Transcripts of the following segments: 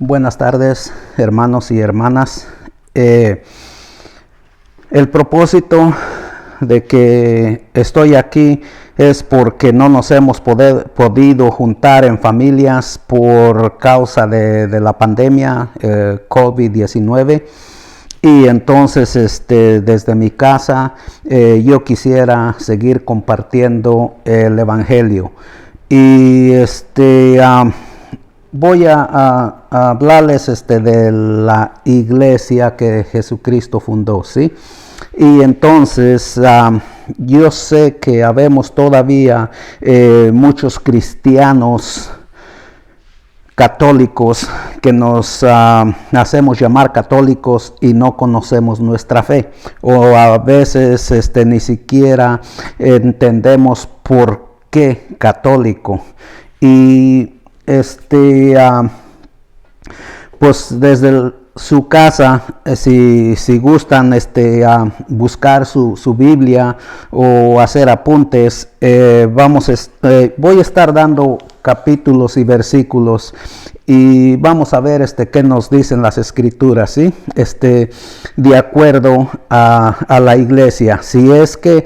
Buenas tardes, hermanos y hermanas. El propósito de que estoy aquí es porque no nos hemos podido juntar en familias por causa de la pandemia COVID-19. Y entonces desde mi casa yo quisiera seguir compartiendo el Evangelio. Y voy a hablarles de la iglesia que Jesucristo fundó, ¿sí? Y entonces yo sé que habemos todavía muchos cristianos católicos que nos hacemos llamar católicos y no conocemos nuestra fe, o a veces ni siquiera entendemos por qué católico. Y pues desde su casa, si gustan buscar su Biblia o hacer apuntes, voy a estar dando capítulos y versículos y vamos a ver qué nos dicen las escrituras, ¿sí? De acuerdo a la iglesia, si es que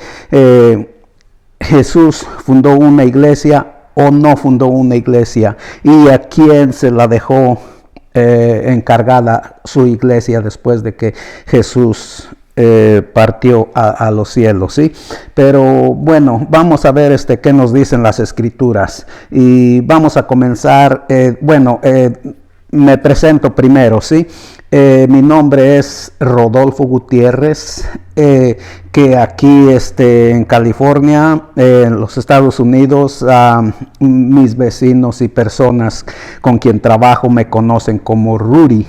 Jesús fundó una iglesia o no fundó una iglesia, y a quién se la dejó encargada su iglesia después de que Jesús partió a los cielos, ¿sí? Pero bueno, vamos a ver qué nos dicen las escrituras y vamos a comenzar. Me presento primero, ¿sí? Mi nombre es Rodolfo Gutiérrez, que aquí en California, en los Estados Unidos, mis vecinos y personas con quien trabajo me conocen como Rudy.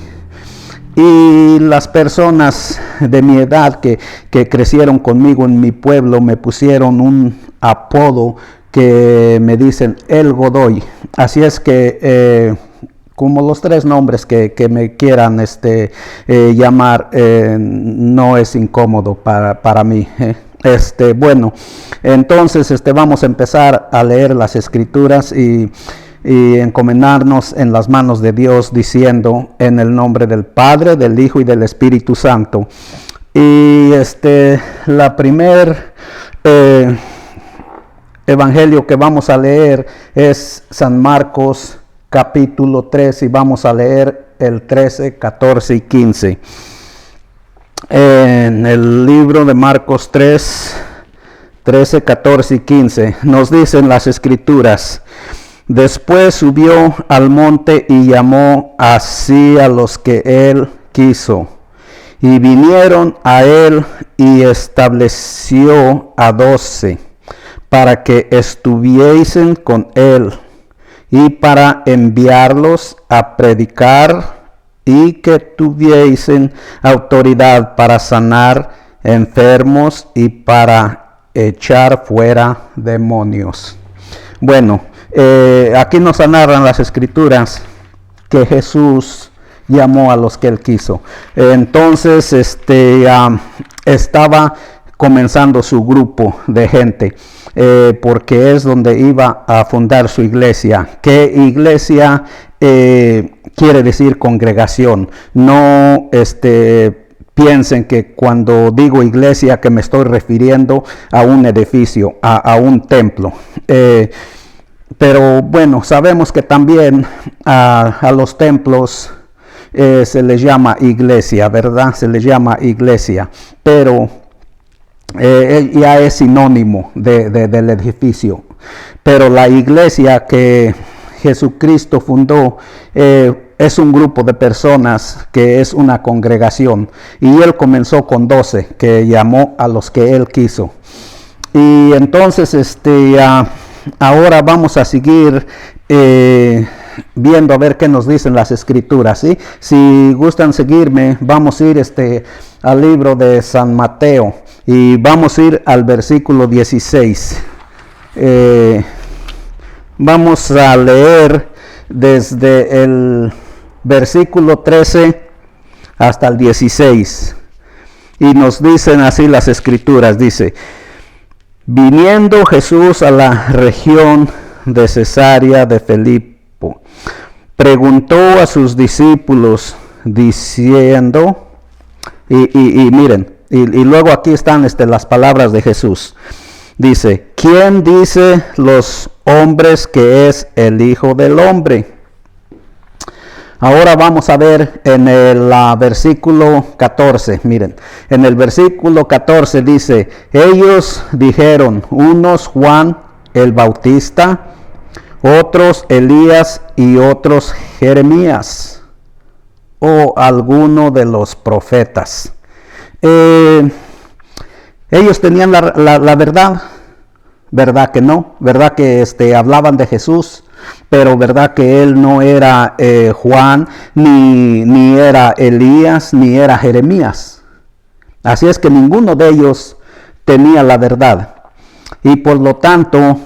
Y las personas de mi edad que crecieron conmigo en mi pueblo me pusieron un apodo que me dicen El Godoy. Así es que como los tres nombres que me quieran llamar, no es incómodo para mí. Bueno, entonces vamos a empezar a leer las escrituras y encomendarnos en las manos de Dios, diciendo en el nombre del Padre, del Hijo y del Espíritu Santo. Y la primer evangelio que vamos a leer es San Marcos capítulo 3, y vamos a leer el 13, 14 y 15. En el libro de Marcos 3, 13, 14 y 15 nos dicen las escrituras: después subió al monte y llamó así a los que él quiso, y vinieron a él, y estableció a 12 para que estuviesen con él, y para enviarlos a predicar, y que tuviesen autoridad para sanar enfermos y para echar fuera demonios. Bueno, aquí nos narran las escrituras que Jesús llamó a los que él quiso. Entonces estaba comenzando su grupo de gente, porque es donde iba a fundar su iglesia. ¿Qué iglesia quiere decir? Congregación. No piensen que cuando digo iglesia que me estoy refiriendo a un edificio, a un templo. Pero bueno, sabemos que también a los templos se les llama iglesia, ¿verdad? Se les llama iglesia, pero ya es sinónimo del edificio. Pero la iglesia que Jesucristo fundó es un grupo de personas, que es una congregación, y él comenzó con 12 que llamó a los que él quiso. Y entonces ahora vamos a seguir viendo a ver qué nos dicen las escrituras, ¿sí? Si gustan seguirme, vamos a ir al libro de San Mateo y vamos a ir al versículo 16. Vamos a leer desde el versículo 13 hasta el 16. Y nos dicen así las escrituras, dice: viniendo Jesús a la región de Cesarea de Filipo, preguntó a sus discípulos diciendo, y miren, y luego aquí están las palabras de Jesús. Dice, ¿quién dice los hombres que es el Hijo del Hombre? Ahora vamos a ver en el versículo 14, miren, en el versículo 14 dice, ellos dijeron, unos Juan el Bautista, otros Elías y otros Jeremías, o alguno de los profetas. Ellos tenían la verdad, verdad que no, verdad que hablaban de Jesús, pero verdad que él no era Juan, ni era Elías, ni era Jeremías. Así es que ninguno de ellos tenía la verdad. Y por lo tanto,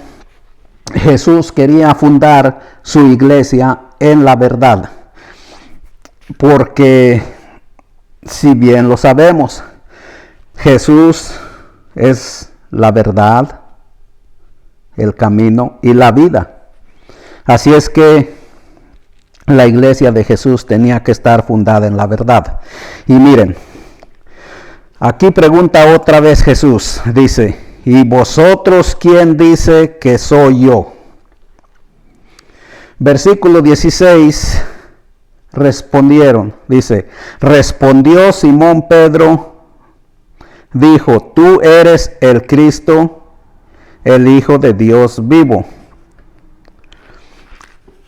Jesús quería fundar su iglesia en la verdad. Porque, si bien lo sabemos, Jesús es la verdad, el camino y la vida. Así es que la iglesia de Jesús tenía que estar fundada en la verdad. Y miren, aquí pregunta otra vez Jesús, dice, ¿y vosotros quién dice que soy yo? Versículo 16, respondieron, dice, respondió Simón Pedro, dijo, tú eres el Cristo, el Hijo de Dios vivo.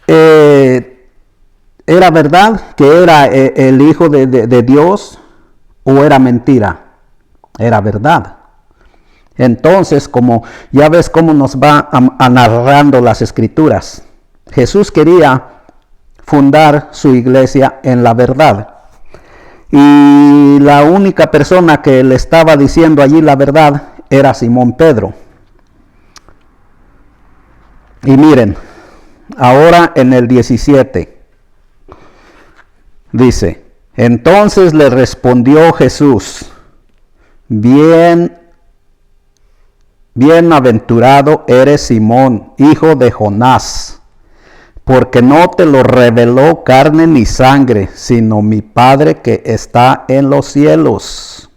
¿Era verdad que era el Hijo de Dios o era mentira? Era verdad. Entonces, como ya ves cómo nos va a narrando las Escrituras, Jesús quería fundar su iglesia en la verdad. Y la única persona que le estaba diciendo allí la verdad era Simón Pedro. Y miren, ahora en el 17, dice, entonces le respondió Jesús, bienaventurado eres Simón, hijo de Jonás, porque no te lo reveló carne ni sangre, sino mi Padre que está en los cielos.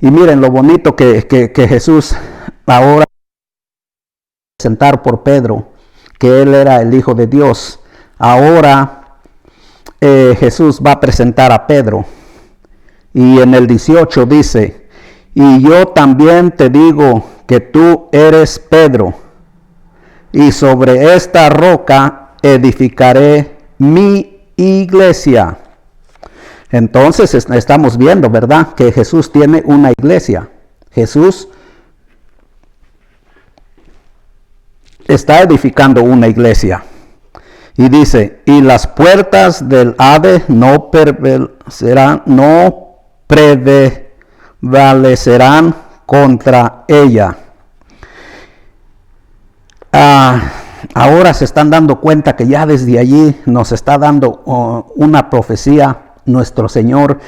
Y miren lo bonito que Jesús ahora presentar por Pedro, que él era el Hijo de Dios. Ahora Jesús va a presentar a Pedro. Y en el 18 dice, y yo también te digo que tú eres Pedro, y sobre esta roca edificaré mi iglesia. Entonces estamos viendo, ¿verdad?, que Jesús tiene una iglesia. Jesús está edificando una iglesia. Y dice, y las puertas del Hades no prevalecerán contra ella. Ahora se están dando cuenta que ya desde allí nos está dando una profecía nuestro Señor,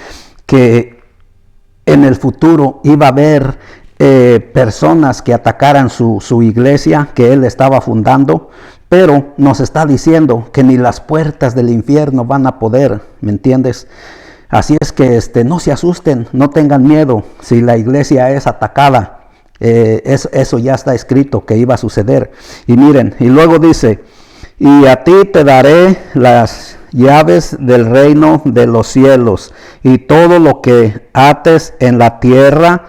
que en el futuro iba a haber personas que atacaran su iglesia que Él estaba fundando, pero nos está diciendo que ni las puertas del infierno van a poder, ¿me entiendes? Así es que no se asusten, no tengan miedo si la iglesia es atacada. Eso ya está escrito que iba a suceder. Y miren, y luego dice, y a ti te daré las llaves del reino de los cielos, y todo lo que ates en la tierra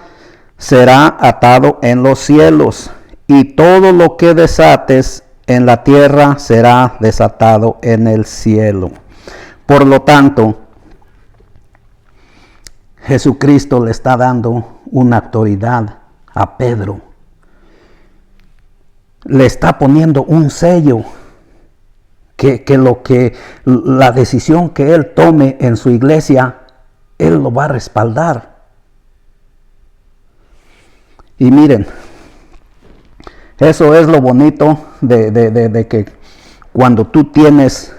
será atado en los cielos, y todo lo que desates en la tierra será desatado en el cielo. Por lo tanto, Jesucristo le está dando una autoridad a Pedro. Le está poniendo un sello que la decisión que él tome en su iglesia, él lo va a respaldar. Y miren, eso es lo bonito de que cuando tú tienes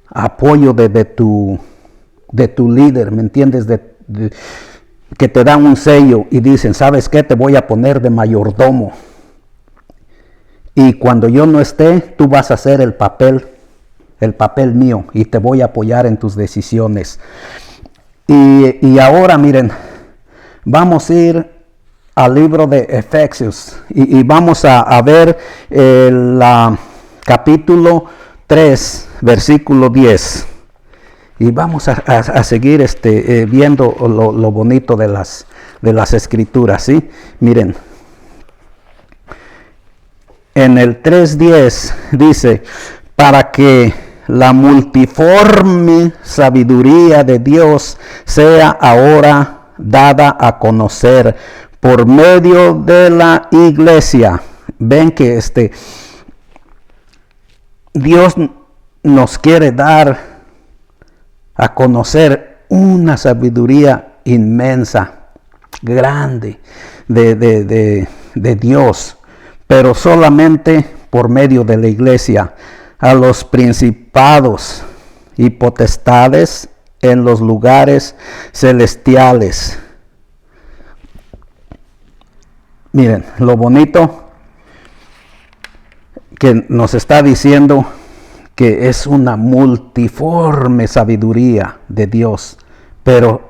apoyo de tu líder, ¿me entiendes? Que te dan un sello y dicen, ¿sabes qué? Te voy a poner de mayordomo. y cuando yo no esté, tú vas a hacer el papel mío, y te voy a apoyar en tus decisiones. Y ahora miren, vamos a ir al libro de Efesios y vamos a ver el capítulo 3, versículo 10. Y vamos a seguir viendo lo bonito de las escrituras, ¿sí? Miren, en el 3:10 dice, para que la multiforme sabiduría de Dios sea ahora dada a conocer por medio de la iglesia. Ven que Dios nos quiere dar a conocer una sabiduría inmensa, grande de Dios, pero solamente por medio de la iglesia, a los principados y potestades en los lugares celestiales. Miren, lo bonito que nos está diciendo que es una multiforme sabiduría de Dios, pero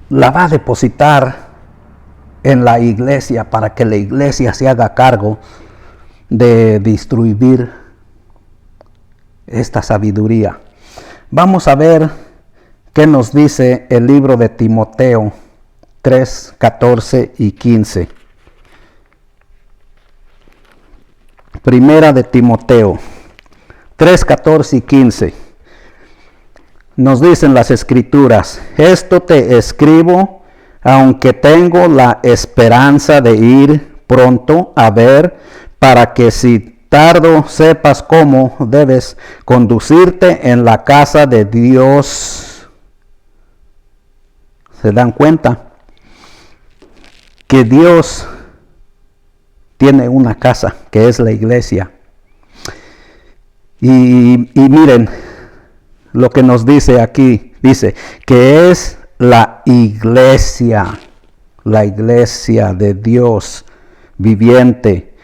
la va a depositar en la iglesia para que la iglesia se haga cargo de distribuir esta sabiduría. Vamos a ver qué nos dice el libro de Timoteo 3, 14 y 15. Primera de Timoteo 3, 14 y 15. Nos dicen las escrituras, esto te escribo, aunque tengo la esperanza de ir pronto a ver, para que si tardo sepas cómo debes conducirte en la casa de Dios. ¿Se dan cuenta? Que Dios tiene una casa, que es la iglesia. Y miren lo que nos dice aquí. Dice que es la iglesia de Dios viviente.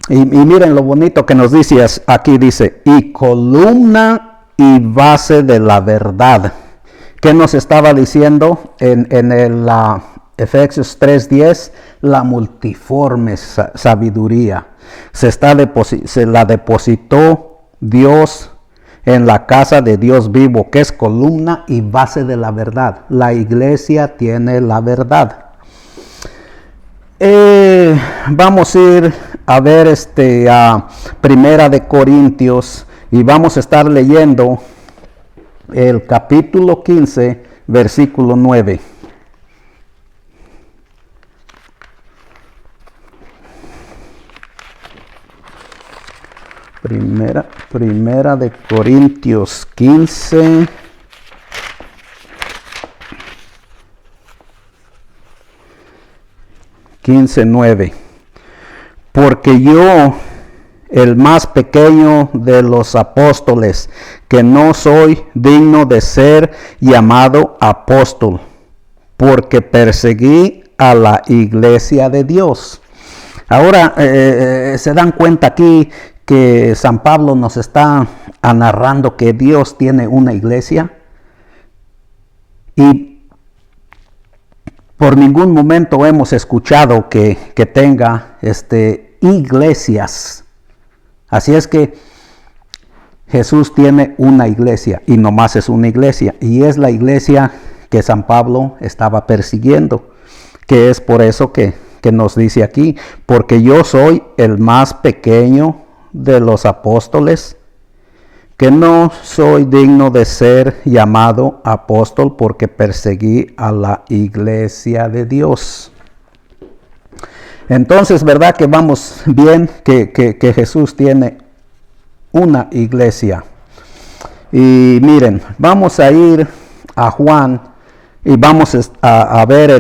Y miren lo bonito que nos dice aquí, dice, y columna y base de la verdad. ¿Qué nos estaba diciendo en el Efesios 3:10? La multiforme sabiduría. Se la depositó Dios en la casa de Dios vivo, que es columna y base de la verdad. La iglesia tiene la verdad. Vamos a ir a ver a Primera de Corintios y vamos a estar leyendo el capítulo 15, versículo 9. Primera de Corintios 15. Porque yo, el más pequeño de los apóstoles, que no soy digno de ser llamado apóstol, porque perseguí a la iglesia de Dios. Ahora se dan cuenta aquí que San Pablo nos está narrando que Dios tiene una iglesia, y por ningún momento hemos escuchado que tenga iglesias. Así es que Jesús tiene una iglesia, y nomás es una iglesia, y es la iglesia que San Pablo estaba persiguiendo, que es por eso que nos dice aquí, porque yo soy el más pequeño de los apóstoles, que no soy digno de ser llamado apóstol, porque perseguí a la iglesia de Dios. Entonces, ¿verdad que vamos bien que Jesús tiene una iglesia? Y miren, vamos a ir a Juan y vamos a ver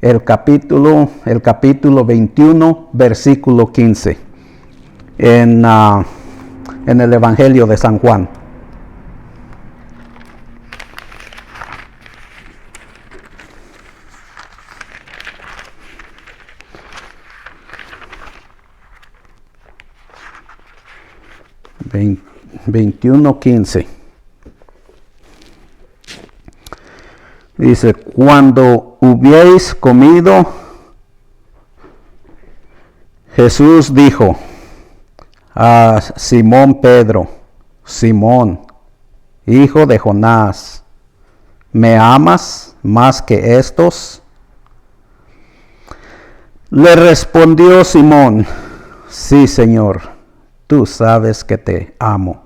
el capítulo 21, versículo 15, en el Evangelio de San Juan. 21:15. Dice, cuando hubierais comido, Jesús dijo a Simón Pedro, Simón, hijo de Jonás, ¿me amas más que estos? Le respondió Simón, sí, Señor, tú sabes que te amo.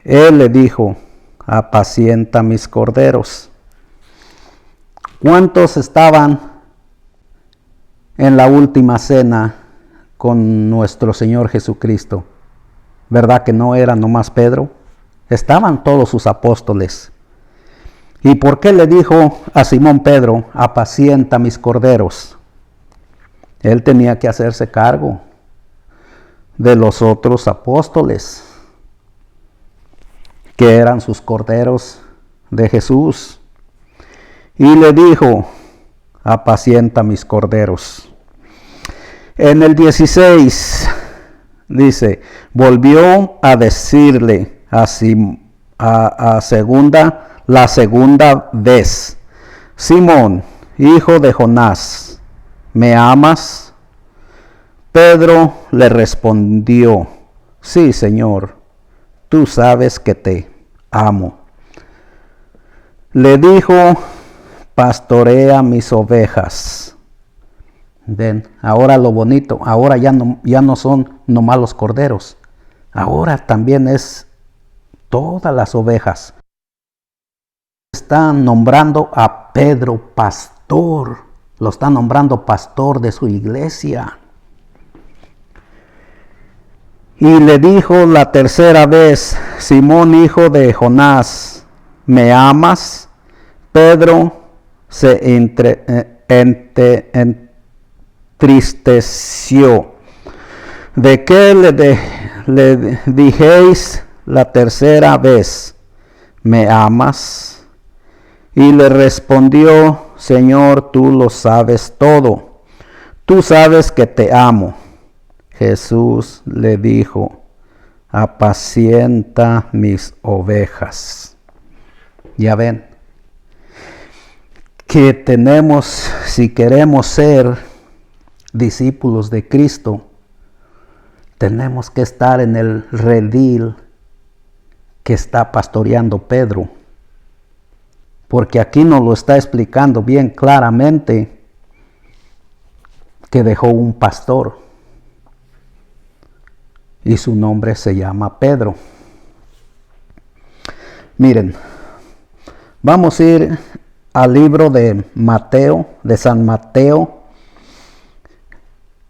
Él le dijo, apacienta mis corderos. ¿Cuántos estaban en la última cena con nuestro Señor Jesucristo? ¿Verdad que no era nomás Pedro? Estaban todos sus apóstoles. ¿Y por qué le dijo a Simón Pedro, apacienta mis corderos? Él tenía que hacerse cargo de los otros apóstoles, que eran sus corderos de Jesús. Y le dijo, apacienta mis corderos. En el 16 dice, volvió a decirle la segunda vez, Simón, hijo de Jonás, ¿me amas? Pedro le respondió, sí, Señor, tú sabes que te amo. Le dijo, pastorea mis ovejas. Ven, ahora lo bonito, ahora ya no son nomás los corderos, ahora también es todas las ovejas. Están nombrando a Pedro pastor, lo está nombrando pastor de su iglesia. Y le dijo la tercera vez, Simón, hijo de Jonás, ¿me amas? Pedro se entristeció. ¿De qué le dijéis la tercera vez, ¿me amas? Y le respondió, Señor, tú lo sabes todo. Tú sabes que te amo. Jesús le dijo, apacienta mis ovejas. Ya ven, que tenemos, si queremos ser discípulos de Cristo, tenemos que estar en el redil que está pastoreando Pedro. Porque aquí nos lo está explicando bien claramente que dejó un pastor. Y su nombre se llama Pedro. Miren, vamos a ir al libro de Mateo, de San Mateo,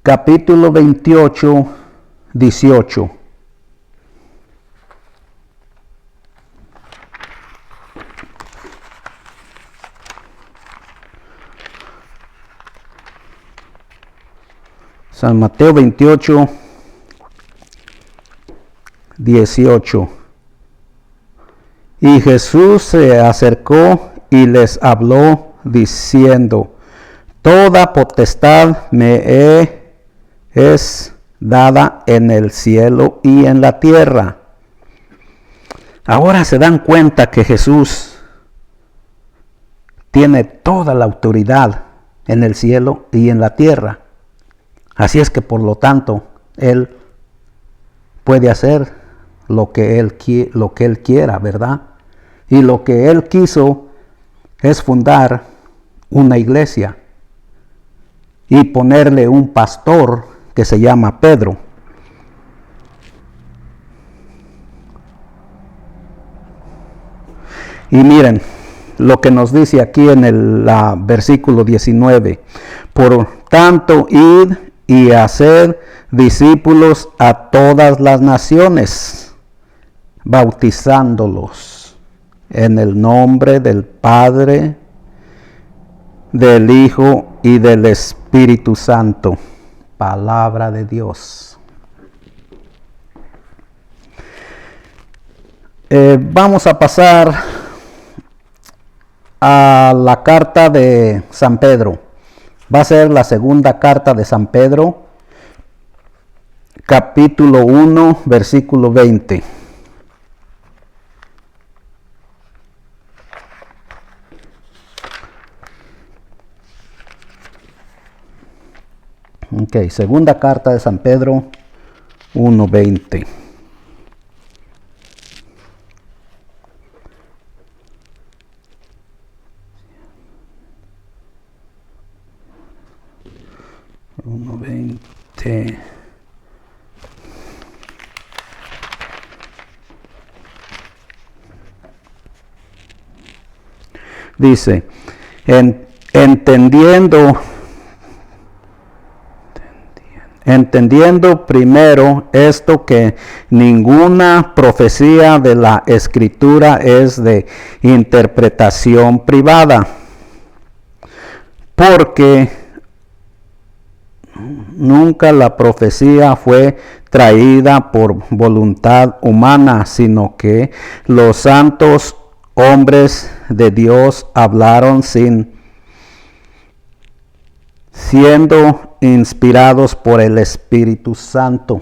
capítulo 28, 18. San Mateo 28, 18. Y Jesús se acercó y les habló diciendo, toda potestad me es dada en el cielo y en la tierra. Ahora se dan cuenta que Jesús tiene toda la autoridad en el cielo y en la tierra. Así es que por lo tanto, Él puede hacer lo que Él quiera, ¿verdad? Y lo que Él quiso es fundar una iglesia y ponerle un pastor que se llama Pedro. Y miren lo que nos dice aquí en el versículo 19. Por tanto, id y haced discípulos a todas las naciones, bautizándolos en el nombre del Padre, del Hijo y del Espíritu Santo. Palabra de Dios. Vamos a pasar a la carta de San Pedro. Va a ser la segunda carta de San Pedro, capítulo 1, versículo 20. Ok, segunda carta de San Pedro 1:20. Dice, entendiendo primero esto, que ninguna profecía de la Escritura es de interpretación privada, porque nunca la profecía fue traída por voluntad humana, sino que los santos hombres de Dios hablaron siendo inspirados por el Espíritu Santo.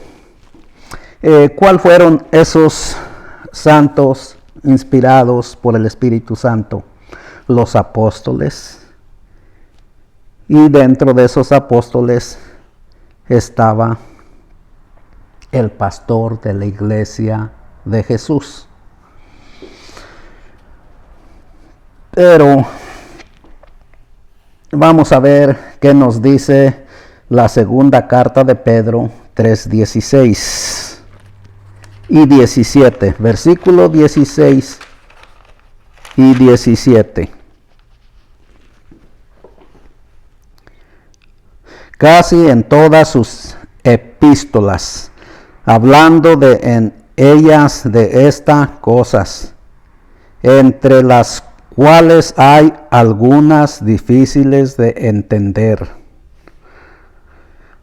¿Cuál fueron esos santos inspirados por el Espíritu Santo? Los apóstoles. Y dentro de esos apóstoles estaba el pastor de la iglesia de Jesús. Pero vamos a ver qué nos dice la segunda carta de Pedro 3:16 y 17, versículo 16 y 17. Casi en todas sus epístolas, hablando en ellas de estas cosas, entre las cuales hay algunas difíciles de entender,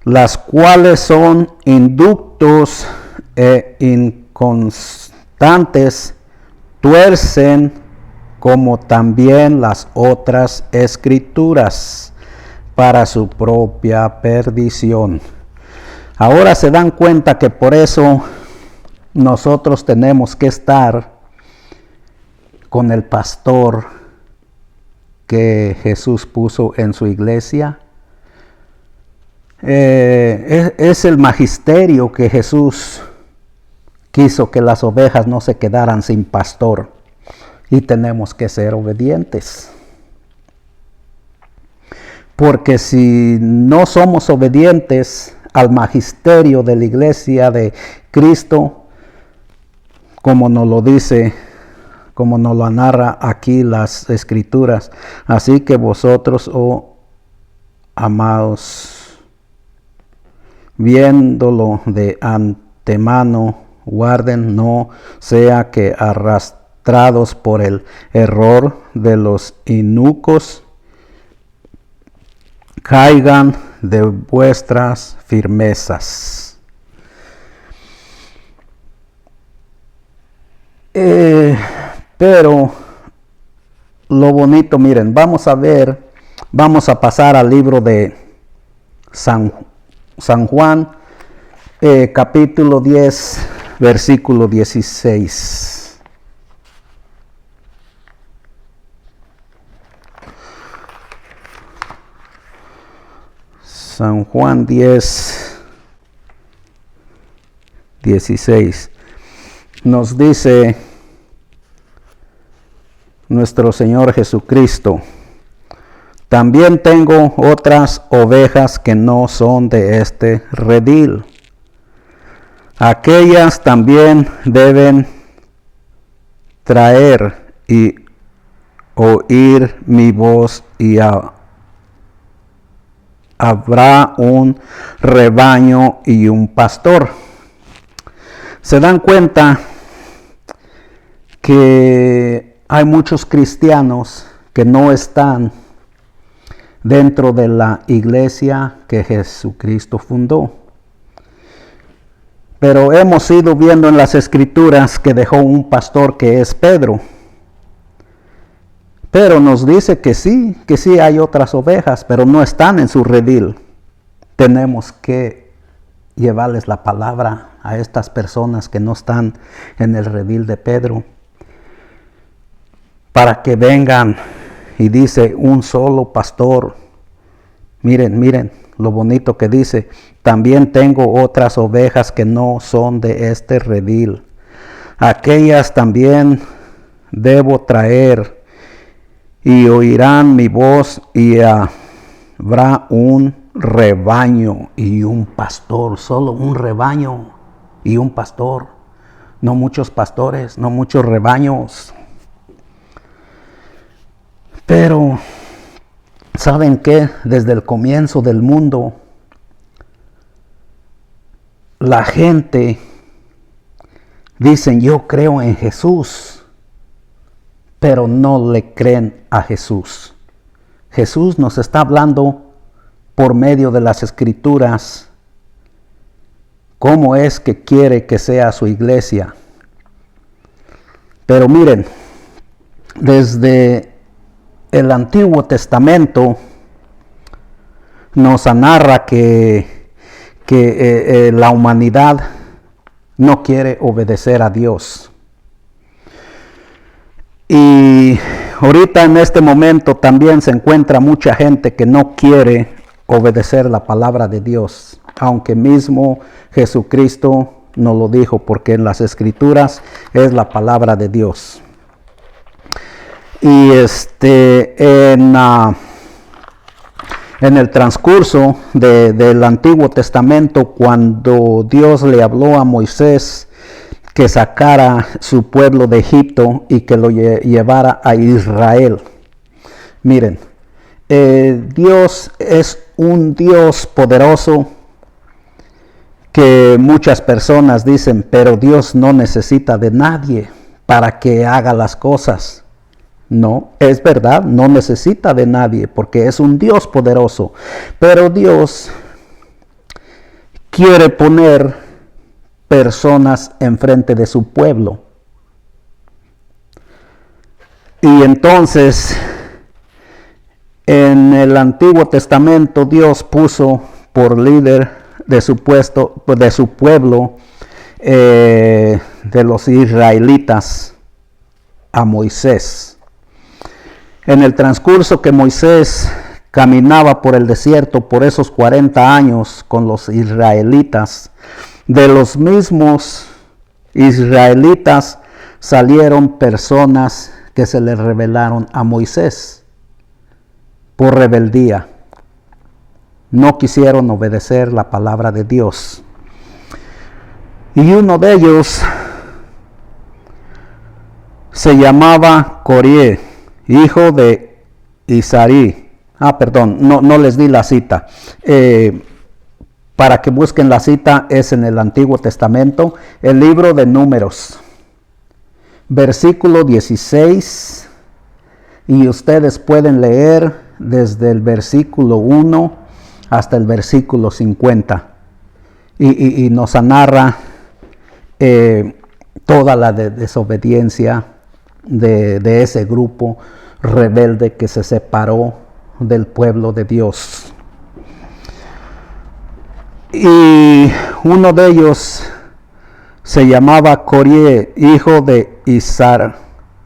las cuales son inductos e inconstantes, tuercen como también las otras escrituras para su propia perdición. Ahora se dan cuenta que por eso nosotros tenemos que estar con el pastor que Jesús puso en su iglesia. Es el magisterio que Jesús quiso que las ovejas no se quedaran sin pastor, y tenemos que ser obedientes. Porque si no somos obedientes al magisterio de la iglesia de Cristo, como nos lo dice, como nos lo narra aquí las escrituras, así que vosotros, oh amados, viéndolo de antemano, guarden, no sea que arrastrados por el error de los inicuos, caigan de vuestras firmezas. Pero lo bonito, miren, vamos a pasar al libro de San Juan, capítulo 10, versículo 16. San Juan 10, 16. Nos dice nuestro Señor Jesucristo: también tengo otras ovejas que no son de este redil. Aquellas también deben traer y oír mi voz, y habrá un rebaño y un pastor. Se dan cuenta que hay muchos cristianos que no están dentro de la iglesia que Jesucristo fundó. Pero hemos ido viendo en las escrituras que dejó un pastor, que es Pedro. Pero nos dice que sí hay otras ovejas, pero no están en su redil. Tenemos que llevarles la palabra a estas personas que no están en el redil de Pedro, para que vengan. Y dice, un solo pastor. Miren lo bonito que dice, también tengo otras ovejas que no son de este redil. Aquellas también debo traer, y oirán mi voz, y habrá un rebaño y un pastor. Solo un rebaño y un pastor. No muchos pastores, no muchos rebaños. Pero, ¿saben qué? Desde el comienzo del mundo, la gente dicen, yo creo en Jesús, pero no le creen a Jesús. Jesús nos está hablando por medio de las Escrituras cómo es que quiere que sea su iglesia. Pero miren, desde el Antiguo Testamento nos narra que la humanidad no quiere obedecer a Dios. Y ahorita en este momento también se encuentra mucha gente que no quiere obedecer la palabra de Dios, aunque mismo Jesucristo nos lo dijo, porque en las Escrituras es la palabra de Dios. Y en el transcurso del Antiguo Testamento, cuando Dios le habló a Moisés que sacara su pueblo de Egipto y que lo llevara a Israel. Miren, Dios es un Dios poderoso, que muchas personas dicen, pero Dios no necesita de nadie para que haga las cosas. No, es verdad, no necesita de nadie porque es un Dios poderoso. Pero Dios quiere poner personas enfrente de su pueblo. Y entonces, en el Antiguo Testamento, Dios puso por líder de su pueblo, de los israelitas, a Moisés. En el transcurso que Moisés caminaba por el desierto por esos 40 años con los israelitas, de los mismos israelitas salieron personas que se le rebelaron a Moisés por rebeldía. No quisieron obedecer la palabra de Dios. Y uno de ellos se llamaba Coré, hijo de Isarí. No les di la cita. Para que busquen la cita, es en el Antiguo Testamento, el libro de Números, versículo 16, y ustedes pueden leer desde el versículo 1 hasta el versículo 50, y nos narra toda la desobediencia de ese grupo rebelde que se separó del pueblo de Dios. Y uno de ellos se llamaba Coré, hijo de Izar,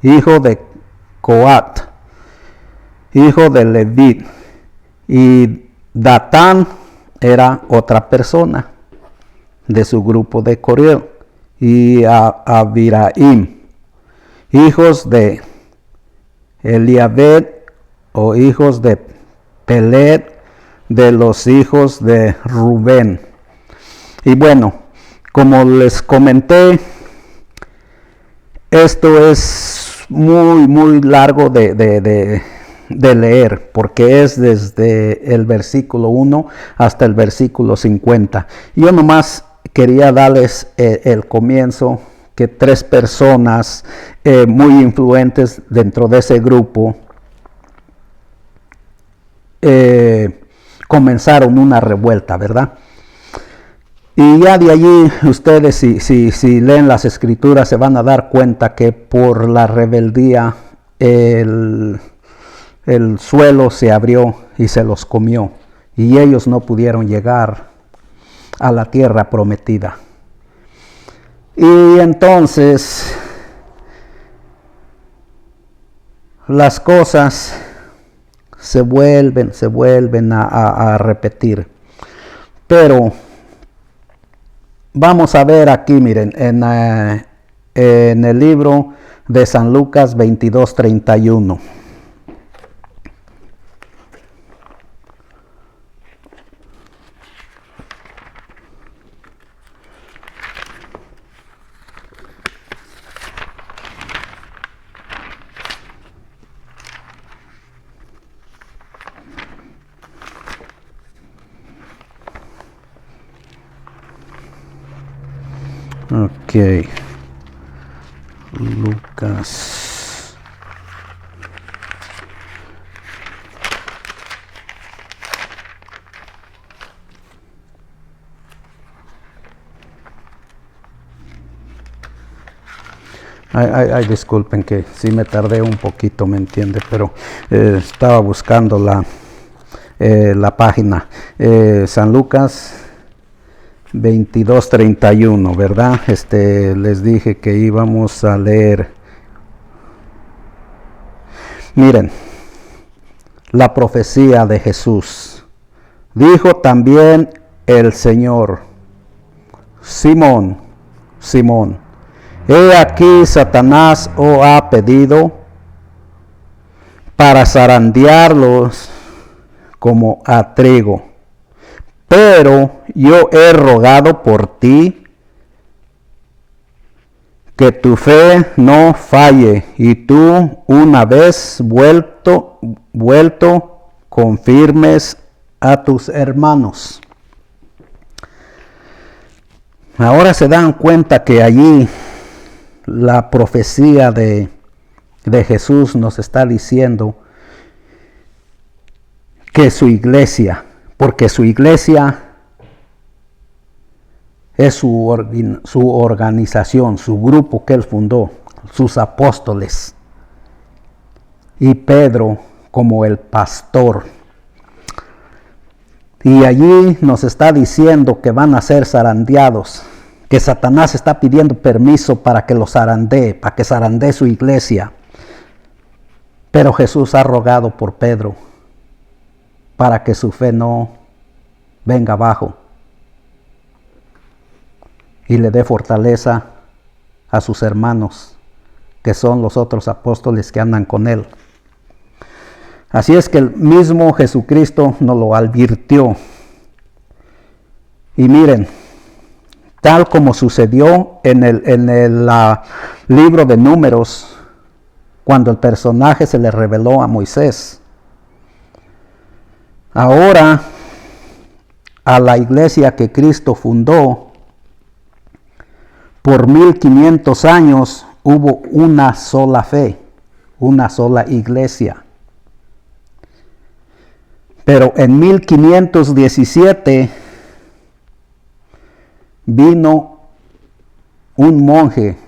hijo de Coat, hijo de Leví. Y Datán era otra persona de su grupo de Coré. Y Abiraim, hijos de Eliabed, o hijos de Pelet, de los hijos de Rubén. Y bueno, como les comenté, esto es muy largo de leer, porque es desde el versículo 1 hasta el versículo 50. Yo nomás quería darles el comienzo, que 3 personas muy influentes dentro de ese grupo comenzaron una revuelta, ¿verdad? Y ya de allí ustedes, si leen las Escrituras, se van a dar cuenta que por la rebeldía el suelo se abrió y se los comió, y ellos no pudieron llegar a la tierra prometida. Y entonces las cosas se vuelven a repetir. Pero vamos a ver aquí, miren, en el libro de San Lucas 22:31. Ok, Lucas. Ay, disculpen que sí me tardé un poquito, ¿me entiende? Pero estaba buscando la página. San Lucas 22:31, ¿verdad? Les dije que íbamos a leer. Miren, la profecía de Jesús. Dijo también el Señor: Simón, Simón, he aquí Satanás os ha pedido para zarandearlos como a trigo. Pero yo he rogado por ti que tu fe no falle, y tú, una vez vuelto, confirmes a tus hermanos. Ahora se dan cuenta que allí la profecía de Jesús nos está diciendo que su iglesia, porque su iglesia es su organización, su grupo que él fundó, sus apóstoles, y Pedro como el pastor. Y allí nos está diciendo que van a ser zarandeados, que Satanás está pidiendo permiso para que los zarandee, para que zarandee su iglesia. Pero Jesús ha rogado por Pedro para que su fe no venga abajo y le dé fortaleza a sus hermanos, que son los otros apóstoles que andan con él. Así es que el mismo Jesucristo nos lo advirtió. Y miren, tal como sucedió en el libro de Números, cuando el personaje se le reveló a Moisés. Ahora, a la iglesia que Cristo fundó, por 1500 años hubo una sola fe, una sola iglesia. Pero en 1517 vino un monje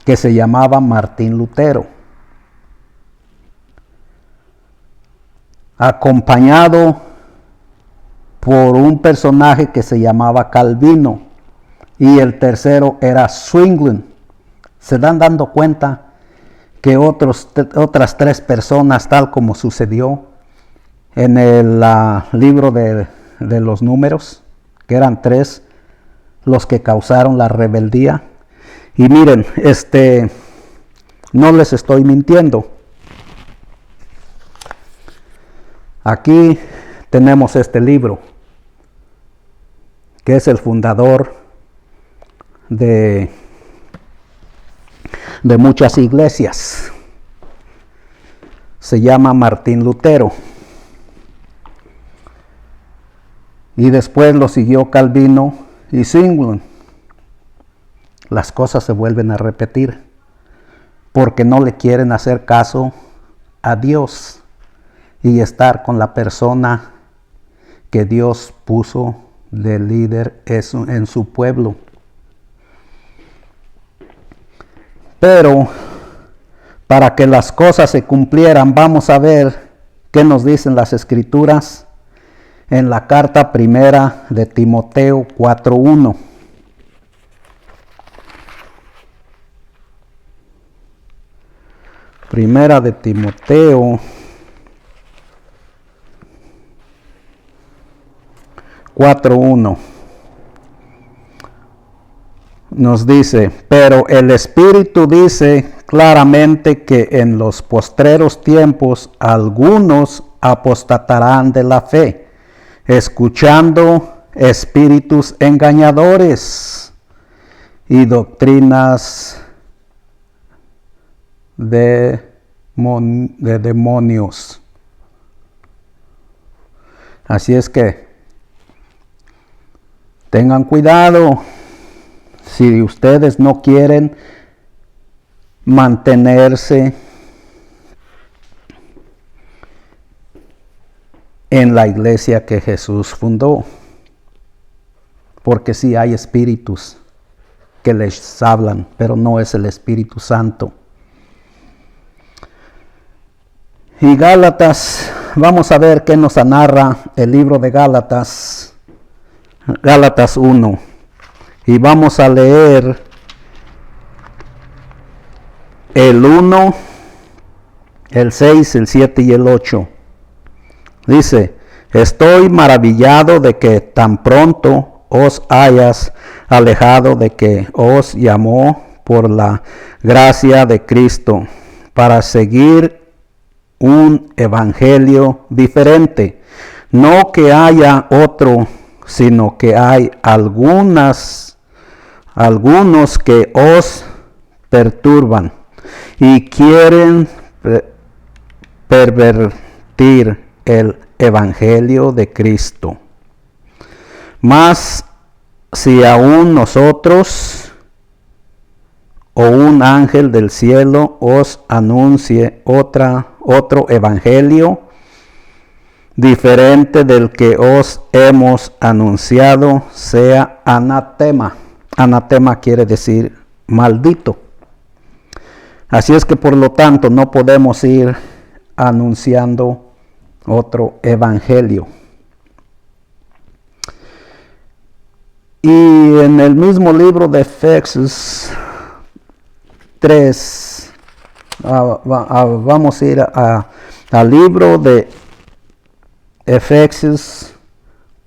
que se llamaba Martín Lutero, acompañado por un personaje que se llamaba Calvino, y el tercero era Zwingli. Se dan dando cuenta que otras tres personas, tal como sucedió en el libro de los Números, que eran tres los que causaron la rebeldía. Y miren, no les estoy mintiendo. Aquí tenemos este libro, que es el fundador de muchas iglesias. Se llama Martín Lutero. Y después lo siguió Calvino y Zwingli. Las cosas se vuelven a repetir porque no le quieren hacer caso a Dios y estar con la persona que Dios puso de líder en su pueblo. Pero para que las cosas se cumplieran, vamos a ver qué nos dicen las Escrituras en la carta primera de Timoteo 4:1. Primera de Timoteo 4:1 nos dice: pero el Espíritu dice claramente que en los postreros tiempos algunos apostatarán de la fe, escuchando espíritus engañadores y doctrinas de demonios. Así es que tengan cuidado. Si ustedes no quieren mantenerse en la iglesia que Jesús fundó, porque sí hay espíritus que les hablan, pero no es el Espíritu Santo. Y Gálatas, vamos a ver qué nos narra el libro de Gálatas, Gálatas 1. Y vamos a leer el 1, el 6, el 7 y el 8. Dice: estoy maravillado de que tan pronto os hayas alejado de que os llamó por la gracia de Cristo para seguir un evangelio diferente. No que haya otro, sino que hay algunos que os perturban y quieren pervertir el evangelio de Cristo. Mas si aún nosotros o un ángel del cielo os anuncie otro evangelio diferente del que os hemos anunciado, sea anatema. Anatema quiere decir maldito. Así es que por lo tanto no podemos ir anunciando otro evangelio. Y en el mismo libro de Efesios 3, vamos a ir al libro de Efesios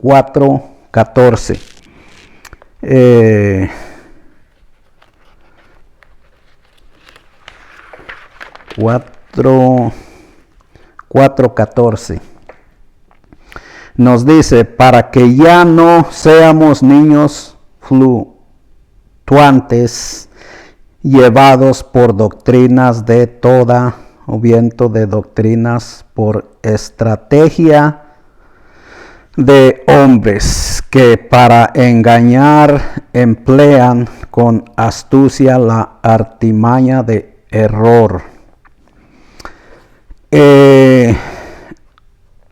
4:14. 4:14 nos dice: para que ya no seamos niños fluctuantes, llevados por doctrinas de toda o viento de doctrinas, por estrategia de hombres que para engañar emplean con astucia la artimaña de error.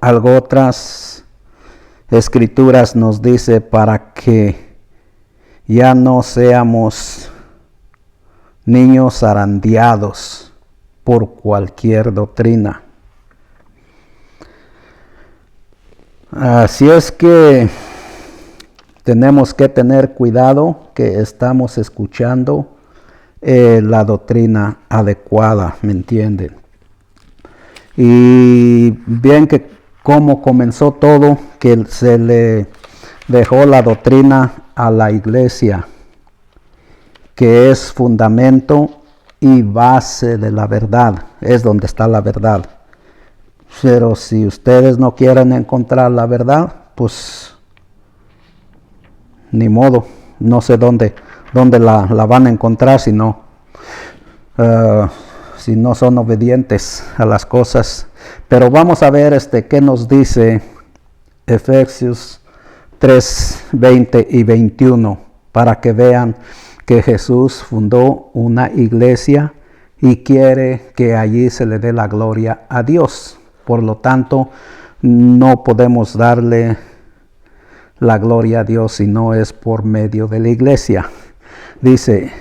Algo otras escrituras nos dice: para que ya no seamos niños zarandeados por cualquier doctrina. Así es que tenemos que tener cuidado que estamos escuchando la doctrina adecuada, ¿me entienden? Y bien que cómo comenzó todo, que se le dejó la doctrina a la iglesia, que es fundamento y base de la verdad, es donde está la verdad. Pero si ustedes no quieren encontrar la verdad, pues ni modo, no sé dónde la van a encontrar si no son obedientes a las cosas. Pero vamos a ver qué nos dice Efesios 3, 20 y 21, para que vean que Jesús fundó una iglesia y quiere que allí se le dé la gloria a Dios. Por lo tanto, no podemos darle la gloria a Dios si no es por medio de la iglesia. Dice: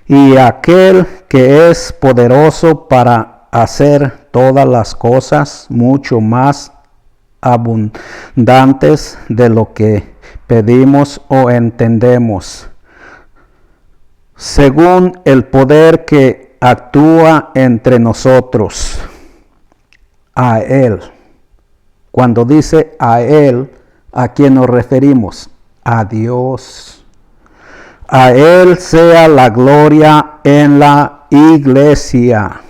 y aquel que es poderoso para hacer todas las cosas mucho más abundantes de lo que pedimos o entendemos, según el poder que actúa entre nosotros. A Él. Cuando dice a Él, ¿a quién nos referimos? A Dios. A Él sea la gloria en la iglesia.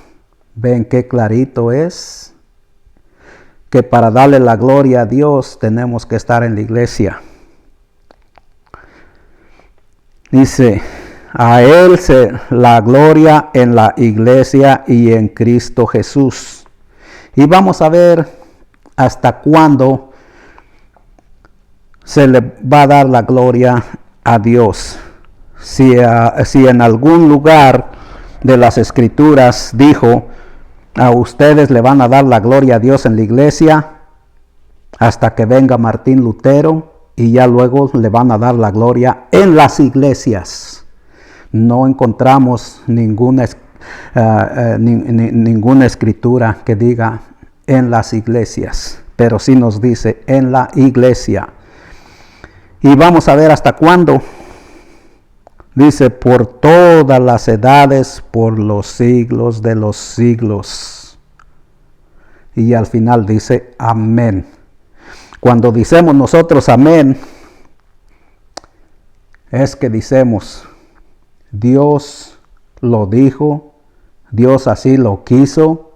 ¿Ven qué clarito es? Que para darle la gloria a Dios tenemos que estar en la iglesia. Dice, a Él sea la gloria en la iglesia y en Cristo Jesús. Y vamos a ver hasta cuándo se le va a dar la gloria a Dios. Si en algún lugar de las Escrituras dijo, a ustedes le van a dar la gloria a Dios en la iglesia hasta que venga Martín Lutero, y ya luego le van a dar la gloria en las iglesias. No encontramos ninguna escritura que diga en las iglesias, pero sí nos dice en la iglesia. Y vamos a ver hasta cuándo. Dice, por todas las edades, por los siglos de los siglos. Y al final dice, amén. Cuando decimos nosotros amén, es que decimos, Dios lo dijo, Dios así lo quiso,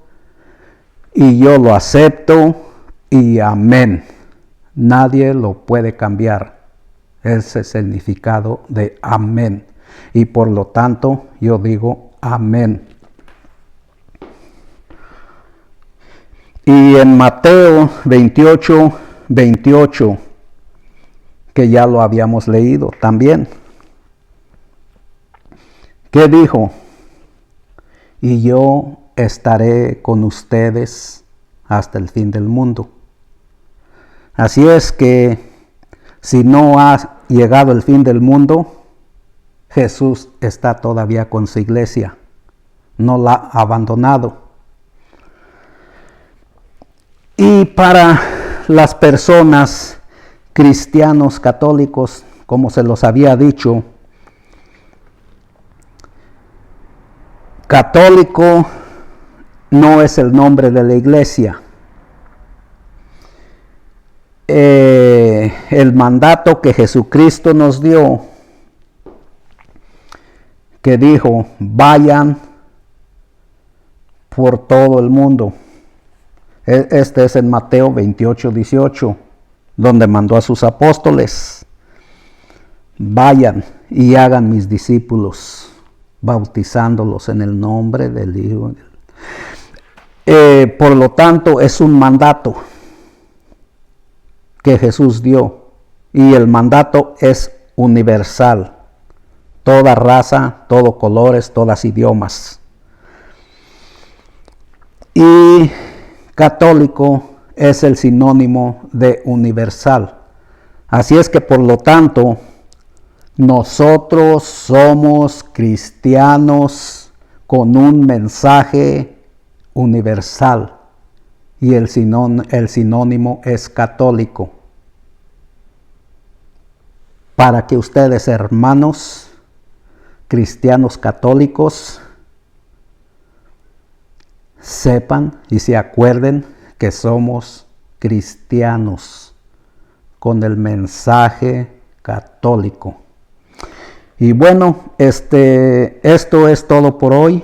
y yo lo acepto, y amén. Nadie lo puede cambiar. Ese es el significado de amén. Y por lo tanto, yo digo amén. Y en Mateo 28, que ya lo habíamos leído también. ¿Qué dijo? Y yo estaré con ustedes hasta el fin del mundo. Así es que si no ha llegado el fin del mundo, Jesús está todavía con su iglesia. No la ha abandonado. Y para las personas cristianos católicos, como se los había dicho, católico no es el nombre de la iglesia. El mandato que Jesucristo nos dio, que dijo, vayan por todo el mundo. Este es en Mateo 28:18, donde mandó a sus apóstoles, vayan y hagan mis discípulos, bautizándolos en el nombre del Hijo. Por lo tanto, es un mandato que Jesús dio, y el mandato es universal. Toda raza, todos colores, todas idiomas. Y católico es el sinónimo de universal. Así es que por lo tanto, nosotros somos cristianos con un mensaje universal. Y el sinónimo es católico. Para que ustedes, hermanos cristianos católicos, sepan y se acuerden que somos cristianos con el mensaje católico. Y bueno, esto es todo por hoy.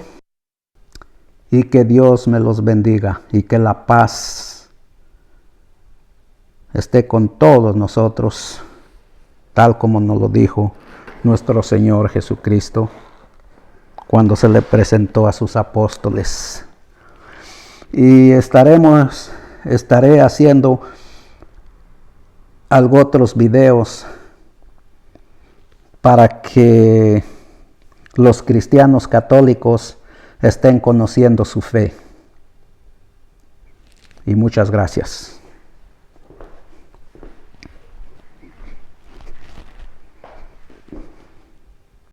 Y que Dios me los bendiga y que la paz esté con todos nosotros, tal como nos lo dijo nuestro Señor Jesucristo cuando se le presentó a sus apóstoles. Y estaré haciendo otros videos para que los cristianos católicos estén conociendo su fe. Y muchas gracias.